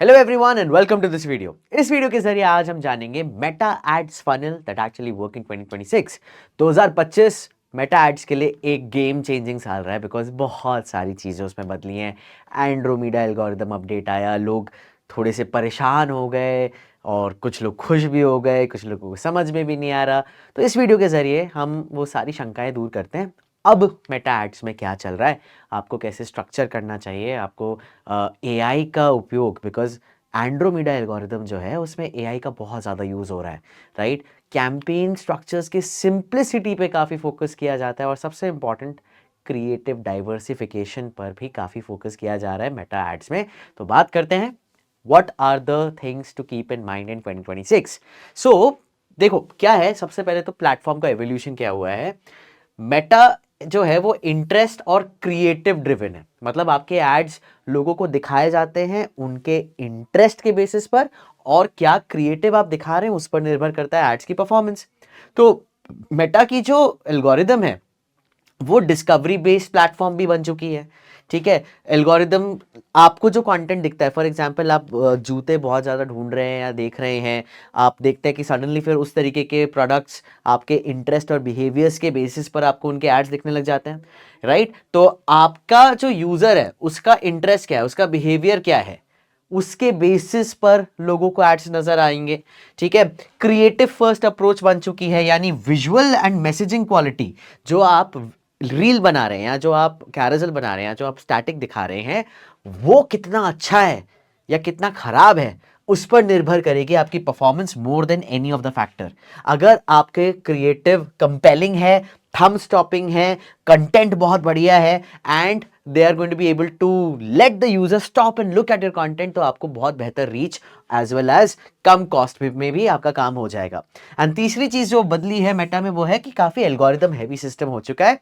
Hello everyone and welcome to this video. इस video के जरिए आज हम जानेंगे Meta ads funnel that actually work in 2026। 2025 Meta ads के लिए एक गेम चेंजिंग साल रहा है बिकॉज बहुत सारी चीज़ें उसमें बदली हैं। एंड्रोमीडा एल्गोरिदम अपडेट आया, लोग थोड़े से परेशान हो गए और कुछ लोग खुश भी हो गए, कुछ लोगों को समझ में भी नहीं आ रहा। तो इस वीडियो के जरिए हम वो सारी शंकाएं दूर करते हैं। अब मेटा एड्स में क्या चल रहा है, आपको कैसे स्ट्रक्चर करना चाहिए, आपको एआई का उपयोग, बिकॉज एंड्रोमीडा एल्गोरिदम जो है उसमें एआई का बहुत ज़्यादा यूज़ हो रहा है, राइट। कैंपेन स्ट्रक्चर्स की सिंप्लिसिटी पे काफ़ी फोकस किया जाता है और सबसे इम्पॉर्टेंट क्रिएटिव डाइवर्सिफिकेशन पर भी काफ़ी फोकस किया जा रहा है मेटा एड्स में। तो बात करते हैं what are the things to keep in mind in 2026। So देखो क्या है, सबसे पहले तो प्लेटफॉर्म का एवोल्यूशन क्या हुआ है। मेटा जो है वो इंटरेस्ट और क्रिएटिव ड्रिवन है, मतलब आपके एड्स लोगों को दिखाए जाते हैं उनके इंटरेस्ट के बेसिस पर, और क्या क्रिएटिव आप दिखा रहे हैं उस पर निर्भर करता है एड्स की परफॉर्मेंस। तो मेटा की जो एल्गोरिदम है वो डिस्कवरी बेस्ड प्लेटफॉर्म भी बन चुकी है, ठीक है। एल्गोरिदम आपको जो कंटेंट दिखता है, फॉर एग्जांपल आप जूते बहुत ज़्यादा ढूंढ रहे हैं या देख रहे हैं, आप देखते हैं कि सडनली फिर उस तरीके के प्रोडक्ट्स आपके इंटरेस्ट और बिहेवियर्स के बेसिस पर आपको उनके एड्स दिखने लग जाते हैं, राइट। तो आपका जो यूज़र है उसका इंटरेस्ट क्या है, उसका बिहेवियर क्या है, उसके बेसिस पर लोगों को एड्स नजर आएंगे, ठीक है। क्रिएटिव फर्स्ट अप्रोच बन चुकी है, यानी विजुअल एंड मैसेजिंग क्वालिटी, जो आप रील बना रहे हैं या जो आप कैरोसेल बना रहे हैं या जो आप स्टैटिक दिखा रहे हैं, वो कितना अच्छा है या कितना खराब है उस पर निर्भर करेगी आपकी performance more than any of the factor. अगर आपके क्रिएटिव कंपेलिंग है, थम स्टॉपिंग है, कंटेंट बहुत बढ़िया है and they are going to be able to let the user stop and look at your content, तो आपको बहुत बेहतर रीच एज वेल एज कम कॉस्ट में भी आपका काम हो जाएगा। एंड तीसरी चीज जो बदली है मेटा में वो है कि काफी एल्गोरिदम हैवी सिस्टम हो चुका है।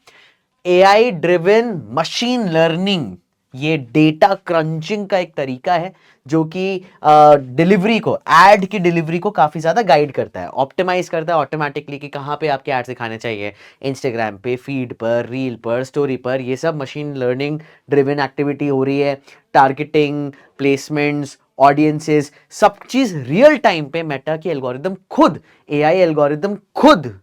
एआई ड्रिवन मशीन लर्निंग, ये डेटा क्रंचिंग का एक तरीका है जो कि डिलीवरी को, एड की डिलीवरी को काफी ज्यादा गाइड करता है, ऑप्टिमाइज करता है ऑटोमेटिकली कि कहां पे आपके एड्स दिखाने चाहिए, इंस्टाग्राम पे, फीड पर, रील पर, स्टोरी पर। ये सब मशीन लर्निंग ड्रिवन एक्टिविटी हो रही है। टारगेटिंग, प्लेसमेंट्स, ऑडियंसेस, सब चीज रियल टाइम पे मेटा की एल्गोरिदम खुद, एआई एल्गोरिदम खुद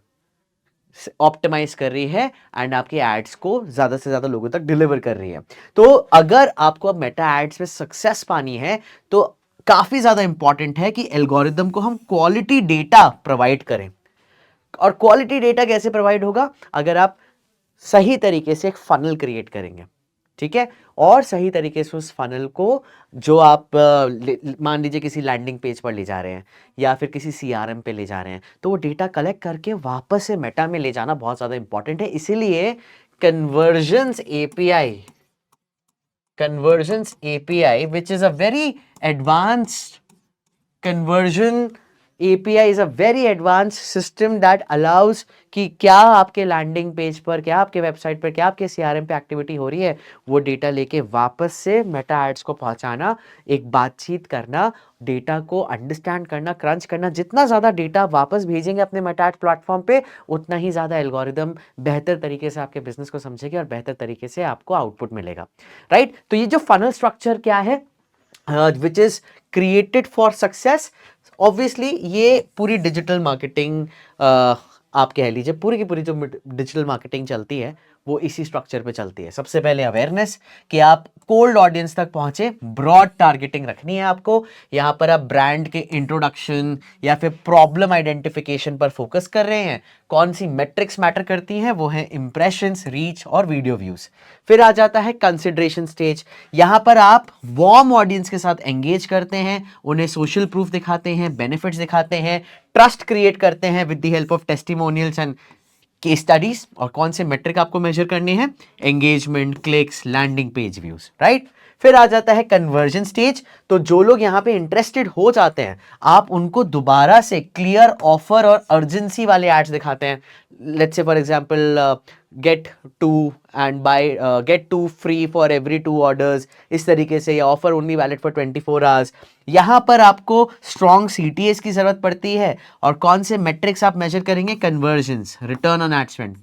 ऑप्टिमाइज कर रही है एंड आपके एड्स को ज्यादा से ज्यादा लोगों तक डिलीवर कर रही है। तो अगर आपको अब मेटा एड्स में सक्सेस पानी है तो काफी ज्यादा इंपॉर्टेंट है कि एल्गोरिदम को हम क्वालिटी डेटा प्रोवाइड करें। और क्वालिटी डेटा कैसे प्रोवाइड होगा, अगर आप सही तरीके से एक फनल क्रिएट करेंगे, ठीक है, और सही तरीके से उस फनल को, जो आप मान लीजिए किसी लैंडिंग पेज पर ले जा रहे हैं या फिर किसी सीआरएम पे ले जा रहे हैं, तो वो डेटा कलेक्ट करके वापस से मेटा में ले जाना बहुत ज्यादा इंपॉर्टेंट है। इसीलिए convergence API, which is a very advanced conversion API is a very advanced system that allows कि क्या आपके लैंडिंग पेज पर, क्या आपके वेबसाइट पर, क्या आपके सीआरएम पे एक्टिविटी हो रही है, वो डेटा लेके वापस से मेटा एड्स को पहुंचाना, एक बातचीत करना, डेटा को अंडरस्टैंड करना, क्रंच करना। जितना ज़्यादा डेटा वापस भेजेंगे अपने मेटा एड्स प्लेटफॉर्म पे, उतना ही ज़्यादा एल्गोरिदम बेहतर तरीके से आपके बिजनेस को समझेगी और बेहतर तरीके से आपको आउटपुट मिलेगा, राइट। तो ये जो फनल स्ट्रक्चर क्या है, which is created for success, obviously ये पूरी डिजिटल मार्केटिंग, आप कह लीजिए पूरी की पूरी जो डिजिटल मार्केटिंग चलती है वो इसी स्ट्रक्चर पे चलती है। सबसे पहले अवेयरनेस, कि आप कोल्ड ऑडियंस तक पहुंचे, ब्रॉड टारगेटिंग रखनी है आपको। यहां पर आप ब्रांड के इंट्रोडक्शन या फिर प्रॉब्लम आइडेंटिफिकेशन पर फोकस कर रहे हैं। कौन सी मेट्रिक्स मैटर करती हैं, वो है इंप्रेशंस, रीच और वीडियो व्यूज। फिर आ जाता है कंसिडरेशन स्टेज, यहां पर आप वार्म ऑडियंस के साथ एंगेज करते हैं, उन्हें सोशल प्रूफ दिखाते हैं, बेनिफिट्स दिखाते हैं, ट्रस्ट क्रिएट करते हैं with the help of testimonials and case studies. और कौन से मेट्रिक आपको मेजर करनी है, engagement, clicks, landing page views, right. फिर आ जाता है कन्वर्जन स्टेज, तो जो लोग यहां पे इंटरेस्टेड हो जाते हैं, आप उनको दोबारा से क्लियर ऑफर और अर्जेंसी वाले एड्स दिखाते हैं। Let's say for example get two and buy, get two free for every 2 orders, इस तरीके से, या offer only valid for 24 hours. यहां पर आपको स्ट्रॉन्ग सीटीएस की जरूरत पड़ती है। और कौन से मेट्रिक्स आप मेजर करेंगे, convergence, return on ad spend,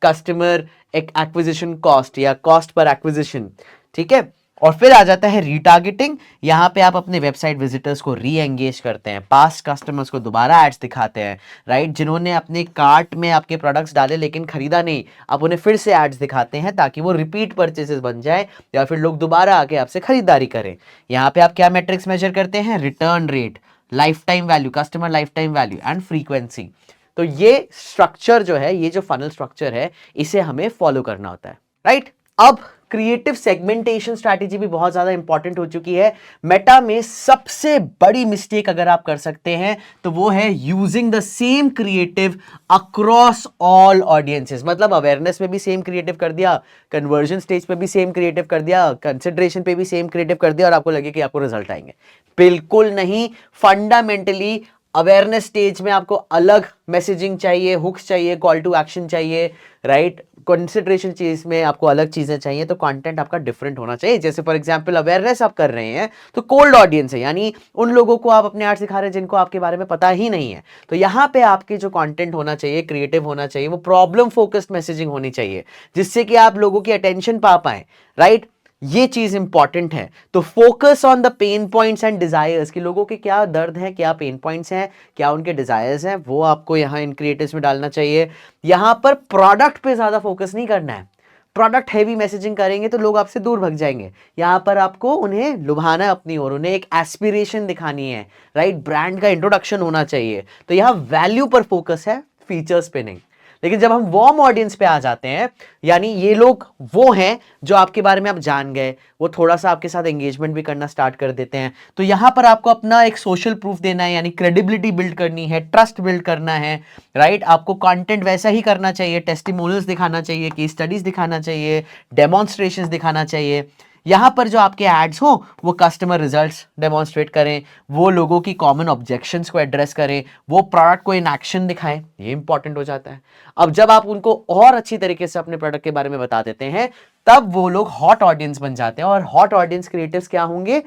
customer acquisition cost या कॉस्ट पर एक्विजिशन, ठीक है। और फिर आ जाता है रीटारगेटिंग। यहाँ पे आप अपने वेबसाइट विजिटर्स को री एंगेज करते हैं, पास्ट कस्टमर्स को दोबारा एड्स दिखाते हैं, राइट। जिन्होंने अपने कार्ट में आपके प्रोडक्ट्स डाले लेकिन खरीदा नहीं, आप उन्हें फिर से एड्स दिखाते हैं ताकि वो रिपीट परचेसेस बन जाए या फिर लोग दोबारा आके आपसे खरीदारी करें। यहाँ पे आप क्या मैट्रिक्स मेजर करते हैं? Return rate, life time value, customer life time value and frequency. तो ये स्ट्रक्चर जो है, ये जो फनल स्ट्रक्चर है, इसे हमें फॉलो करना होता है, राइट। अब क्रिएटिव सेगमेंटेशन स्ट्रैटेजी भी बहुत ज्यादा इंपॉर्टेंट हो चुकी है। मेटा में सबसे बड़ी मिस्टेक अगर आप कर सकते हैं तो वो है using the same creative across all audiences. मतलब अवेयरनेस में भी सेम क्रिएटिव कर दिया, कन्वर्जन स्टेज पे भी सेम क्रिएटिव कर दिया, कंसिडरेशन पे भी सेम क्रिएटिव कर दिया और आपको लगे कि आपको रिजल्ट आएंगे। बिल्कुल नहीं। फंडामेंटली अवेयरनेस स्टेज में आपको अलग मैसेजिंग चाहिए, हुक्स चाहिए, कॉल टू एक्शन चाहिए, राइट। कंसिडरेशन चीज में आपको अलग चीजें चाहिए, तो कंटेंट आपका डिफरेंट होना चाहिए। जैसे फॉर एग्जांपल अवेयरनेस आप कर रहे हैं तो कोल्ड ऑडियंस है, यानी उन लोगों को आप अपने आर्ट सिखा रहे हैं जिनको आपके बारे में पता ही नहीं है। तो यहां पे आपके जो कंटेंट होना चाहिए, क्रिएटिव होना चाहिए, वो प्रॉब्लम फोकस्ड मैसेजिंग होनी चाहिए, जिससे कि आप लोगों की अटेंशन पा पाए, राइट। ये चीज इंपॉर्टेंट है। तो focus on the pen points and desires, कि लोगों के क्या दर्द है, क्या पेन पॉइंट्स हैं, क्या उनके डिजायर्स हैं, वो आपको यहां इन क्रिएटिव्स में डालना चाहिए। यहां पर प्रोडक्ट पे ज्यादा फोकस नहीं करना है। प्रोडक्ट हैवी मैसेजिंग करेंगे तो लोग आपसे दूर भग जाएंगे। यहां पर आपको उन्हें लुभाना है अपनी ओर, उन्हें एक एस्पिरेशन दिखानी है, राइट। ब्रांड का इंट्रोडक्शन होना चाहिए। तो यहां वैल्यू पर फोकस है, फीचर्स पे नहीं। लेकिन जब हम वार्म ऑडियंस पे आ जाते हैं, यानी ये लोग वो हैं जो आपके बारे में आप जान गए, वो थोड़ा सा आपके साथ एंगेजमेंट भी करना स्टार्ट कर देते हैं, तो यहां पर आपको अपना एक सोशल प्रूफ देना है, यानी क्रेडिबिलिटी बिल्ड करनी है, ट्रस्ट बिल्ड करना है, राइट। आपको कंटेंट वैसा ही करना चाहिए, टेस्टिमोनियल्स दिखाना चाहिए, केस स्टडीज दिखाना चाहिए, डेमोन्स्ट्रेशंस दिखाना चाहिए। यहां पर जो आपके एड्स हो वो कस्टमर रिजल्ट्स डेमोन्स्ट्रेट करें, वो लोगों की कॉमन ऑब्जेक्शंस को एड्रेस करें, वो प्रोडक्ट को इन एक्शन दिखाएं। ये इंपॉर्टेंट हो जाता है। अब जब आप उनको और अच्छी तरीके से अपने प्रोडक्ट के बारे में बता देते हैं, तब वो लोग हॉट ऑडियंस बन जाते हैं। और हॉट ऑडियंस क्रिएटिव्स क्या होंगे?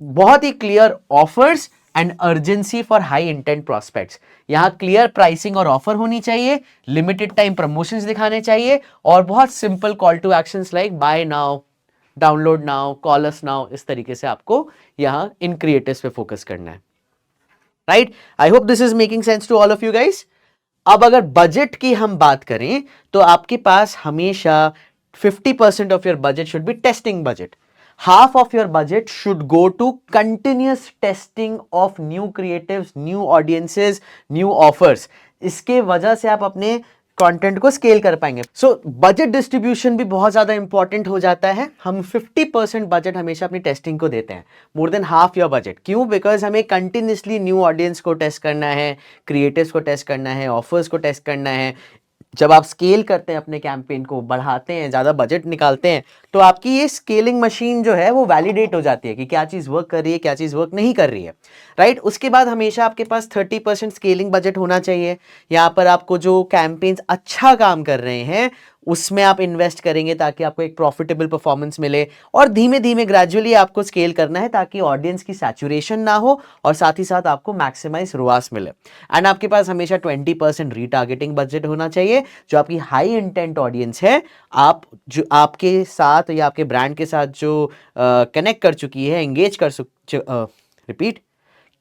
बहुत ही clear offers and urgency for high intent prospects. यहां क्लियर प्राइसिंग और ऑफर होनी चाहिए, लिमिटेड टाइम प्रमोशंस दिखाने चाहिए, और बहुत simple call to actions like buy now, download now, call us now. इस तरीके से आपको यहां इन क्रिएटिव्स पे फोकस करना है, right. I hope this is making sense to all of you guys. अब अगर बजट की हम बात करें तो आपके पास हमेशा 50% of your budget should be testing budget. Half of your budget should go to continuous testing of new creatives, new audiences, new offers. इसके वजह से आप अपने कंटेंट को स्केल कर पाएंगे। सो बजट डिस्ट्रीब्यूशन भी बहुत ज्यादा इंपॉर्टेंट हो जाता है। हम 50% बजट हमेशा अपनी टेस्टिंग को देते हैं, more than half your budget. क्यों? बिकॉज हमें कंटिन्यूसली न्यू ऑडियंस को टेस्ट करना है, क्रिएटिव्स को टेस्ट करना है, ऑफर्स को टेस्ट करना है। जब आप स्केल करते हैं, अपने कैंपेन को बढ़ाते हैं, ज्यादा बजट निकालते हैं, तो आपकी ये स्केलिंग मशीन जो है वो वैलिडेट हो जाती है कि क्या चीज वर्क कर रही है, क्या चीज वर्क नहीं कर रही है, राइट। उसके बाद हमेशा आपके पास 30% स्केलिंग बजट होना चाहिए। यहाँ पर आपको जो कैंपेन्स अच्छा काम कर रहे हैं उसमें आप इन्वेस्ट करेंगे ताकि आपको एक प्रॉफिटेबल परफॉर्मेंस मिले, और धीमे धीमे ग्रेजुअली आपको स्केल करना है ताकि ऑडियंस की सैचुरेशन ना हो और साथ ही साथ आपको मैक्सिमाइज रुआस मिले। एंड आपके पास हमेशा 20% रीटारगेटिंग बजट होना चाहिए। जो आपकी हाई इंटेंट ऑडियंस है, आप जो आपके साथ या आपके ब्रांड के साथ जो कनेक्ट कर चुकी है, एंगेज कर रिपीट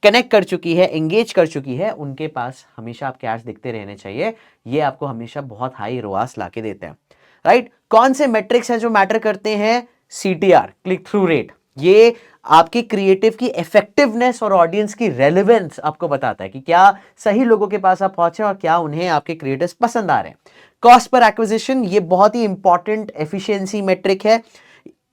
कनेक्ट कर चुकी है, एंगेज कर चुकी है, उनके पास हमेशा आपके एड्स दिखते रहने चाहिए। ये आपको हमेशा बहुत हाई रोआस लाके देते हैं, राइट। कौन से मेट्रिक्स हैं जो मैटर करते हैं? CTR, click through rate. ये आपकी क्रिएटिव की इफेक्टिवनेस और ऑडियंस की रेलेवेंस आपको बताता है कि क्या सही लोगों के पास आप पहुंचे और क्या उन्हें आपके क्रिएटिव्स पसंद आ रहे हैं। कॉस्ट पर एक्विजिशन, ये बहुत ही इंपॉर्टेंट एफिशिएंसी मेट्रिक है।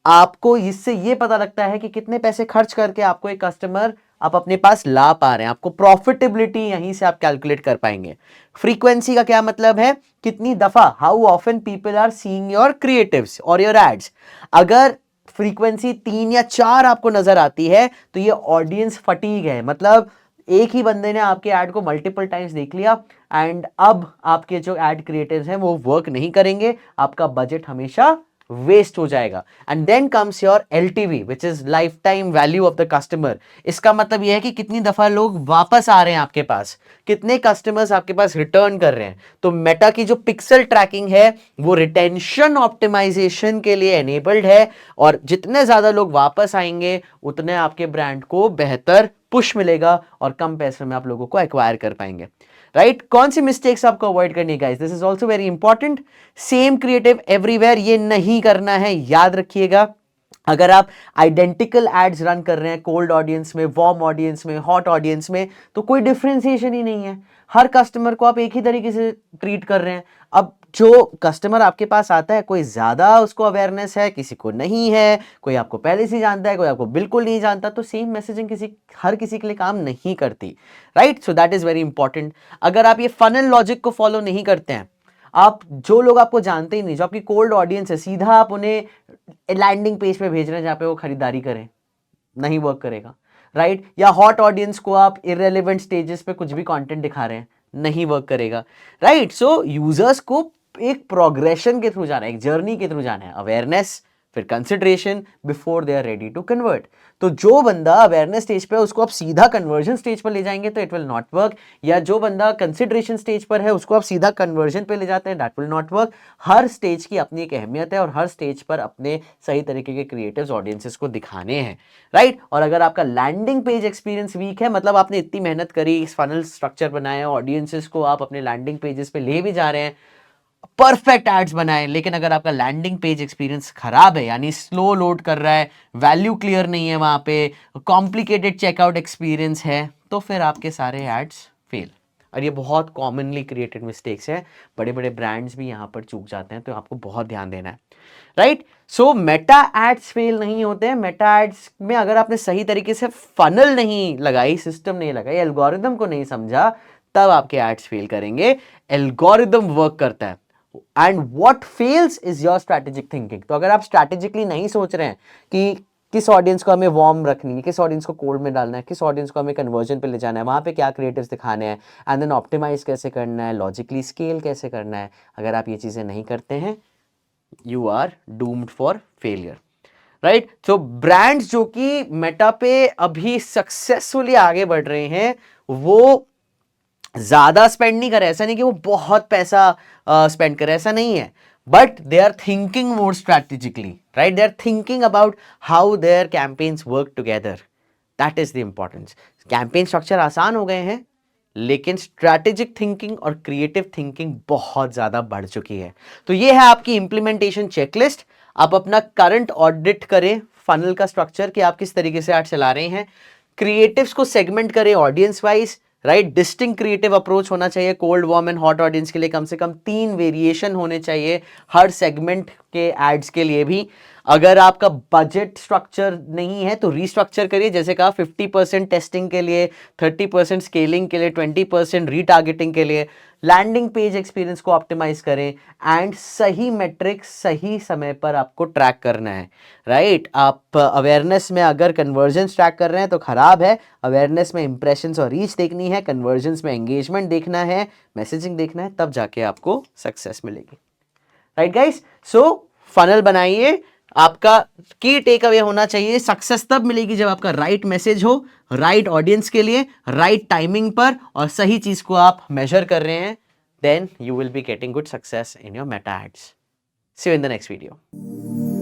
आपको इससे ये पता लगता है कि कितने पैसे खर्च करके आपको एक कस्टमर आप अपने पास ला पा रहे हैं। आपको प्रॉफिटेबिलिटी यहीं से आप कैलकुलेट कर पाएंगे। फ्रीक्वेंसी का क्या मतलब है? कितनी दफा, how often people are seeing your creatives और योर एड्स। अगर फ्रीक्वेंसी 3 या 4 आपको नजर आती है तो ये ऑडियंस फटीग है, मतलब एक ही बंदे ने आपके ऐड को मल्टीपल टाइम्स देख लिया एंड अब आपके जो ऐड क्रिएटिव्स हैं वो वर्क नहीं करेंगे। आपका बजट हमेशा वेस्ट हो जाएगा। And then comes your LTV which is lifetime value of the customer. इसका मतलब यह है कि कितनी दफा लोग वापस आ रहे हैं आपके पास, कितने कस्टमर्स आपके पास रिटर्न कर रहे हैं। तो मेटा की जो पिक्सल ट्रैकिंग है वो रिटेंशन ऑप्टिमाइजेशन के लिए एनेबल्ड है, और जितने ज्यादा लोग वापस आएंगे उतने आपके ब्रांड को बेहतर पुश मिलेगा और कम पैसे में आप लोगों को एक्वायर कर पाएंगे। राइट कौन सी मिस्टेक्स आपको अवॉइड करनी है guys, this is also very important. Same creative everywhere ये नहीं करना है, याद रखिएगा। अगर आप आइडेंटिकल एड्स रन कर रहे हैं कोल्ड ऑडियंस में, वार्म ऑडियंस में, हॉट ऑडियंस में, तो कोई डिफरेंशिएशन ही नहीं है। हर कस्टमर को आप एक ही तरीके से ट्रीट कर रहे हैं। अब जो कस्टमर आपके पास आता है, कोई ज्यादा उसको अवेयरनेस है, किसी को नहीं है, कोई आपको पहले से जानता है, कोई आपको बिल्कुल नहीं जानता, तो सेम मैसेजिंग हर किसी के लिए काम नहीं करती। Right, so that is very important. अगर आप ये फनल लॉजिक को फॉलो नहीं करते हैं, आप जो लोग आपको जानते ही नहीं, जो आपकी कोल्ड ऑडियंस है, सीधा आप उन्हें लैंडिंग पेज पे भेज रहे हैं जहां पे वो खरीदारी करें, नहीं वर्क करेगा। राइट, या हॉट ऑडियंस को आप इररेलेवेंट स्टेजेस पे कुछ भी कंटेंट दिखा रहे हैं, नहीं वर्क करेगा। राइट, सो यूजर्स को एक प्रोग्रेशन के थ्रू जाना है, एक जर्नी के थ्रू जाना है, अवेयरनेस, फिर consideration, before they are ready to convert. तो जो बंदा अवेयरनेस स्टेज पे है उसको आप सीधा कन्वर्जन स्टेज पर ले जाएंगे तो इट विल नॉट वर्क, या जो बंदा कंसिडरेशन स्टेज पर है उसको आप सीधा कन्वर्जन पे ले जाते हैं, that will not work. Her stage की अपनी एक अहमियत है और हर स्टेज पर अपने सही तरीके के क्रिएटिव्स ऑडियंसेस को दिखाने हैं। राइट, और अगर आपका लैंडिंग पेज एक्सपीरियंस वीक है, मतलब आपने इतनी मेहनत करी, इस फनल स्ट्रक्चर बनाया, ऑडियंसेस को आप अपने लैंडिंग पेजेस पे ले भी जा रहे हैं, परफेक्ट एड्स बनाए, लेकिन अगर आपका लैंडिंग पेज एक्सपीरियंस खराब है, यानी स्लो लोड कर रहा है, वैल्यू क्लियर नहीं है, वहां पे कॉम्प्लिकेटेड चेकआउट एक्सपीरियंस है, तो फिर आपके सारे एड्स फेल। और ये बहुत कॉमनली क्रिएटेड मिस्टेक्स है, बड़े बड़े ब्रांड्स भी यहां पर चूक जाते हैं, तो आपको बहुत ध्यान देना है। राइट, सो मेटा एड्स फेल नहीं होते हैं। मेटा एड्स में अगर आपने सही तरीके से फनल नहीं लगाई, सिस्टम नहीं लगाई, एल्गोरिदम को नहीं समझा, तब आपके एड्स फेल करेंगे। एल्गोरिदम वर्क करता है, and what fails is your strategic thinking. तो अगर आप स्ट्रैटेजिकली नहीं सोच रहे हैं कि किस ऑडियंस को हमें वार्म रखनी है, किस ऑडियंस को कोल्ड में डालना है, किस ऑडियंस को हमें कन्वर्जन पे ले जाना है, वहां पे क्या क्रिएटिव्स दिखाने हैं, एंड देन ऑप्टिमाइज कैसे करना है, लॉजिकली स्केल कैसे करना है, अगर आप ये चीजें नहीं करते हैं, you are doomed for failure. Right, तो ब्रांड्स जो कि मेटा पे अभी सक्सेसफुली आगे बढ़ रहे हैं, वो ज्यादा स्पेंड नहीं करे, ऐसा नहीं कि वो बहुत पैसा स्पेंड करे, ऐसा नहीं है, but they are thinking more strategically. Right, they are thinking about how their campaigns work together, that is the importance. Campaign structure आसान हो गए हैं, लेकिन स्ट्रैटेजिक थिंकिंग और क्रिएटिव थिंकिंग बहुत ज्यादा बढ़ चुकी है। तो ये है आपकी इंप्लीमेंटेशन चेकलिस्ट। आप अपना करंट ऑडिट करें फनल का स्ट्रक्चर कि आप किस तरीके से आज चला रहे हैं, क्रिएटिव्स को सेगमेंट करें audience wise. Right, distinct creative approach होना चाहिए cold, warm and hot audience के लिए, कम से कम 3 वेरिएशन होने चाहिए हर सेगमेंट के एड्स के लिए भी। अगर आपका बजट स्ट्रक्चर नहीं है तो रीस्ट्रक्चर करिए, जैसे कहा 50% टेस्टिंग के लिए, 30% स्केलिंग के लिए, 20% रीटारगेटिंग के लिए। लैंडिंग पेज एक्सपीरियंस को ऑप्टिमाइज करें, एंड सही मेट्रिक्स सही समय पर आपको ट्रैक करना है। राइट, आप अवेयरनेस में अगर कन्वर्जन ट्रैक कर रहे हैं तो खराब है, अवेयरनेस में इंप्रेशंस और रीच देखनी है, कन्वर्जन्स में एंगेजमेंट देखना है, मैसेजिंग देखना है, तब जाके आपको सक्सेस मिलेगी। राइट गाइस, सो फनल बनाइए। आपका की टेक अवे होना चाहिए, सक्सेस तब मिलेगी जब आपका राइट मैसेज हो, राइट ऑडियंस के लिए, राइट टाइमिंग पर, और सही चीज को आप मेजर कर रहे हैं, then you will be getting good success in your Meta ads. See you in the next video.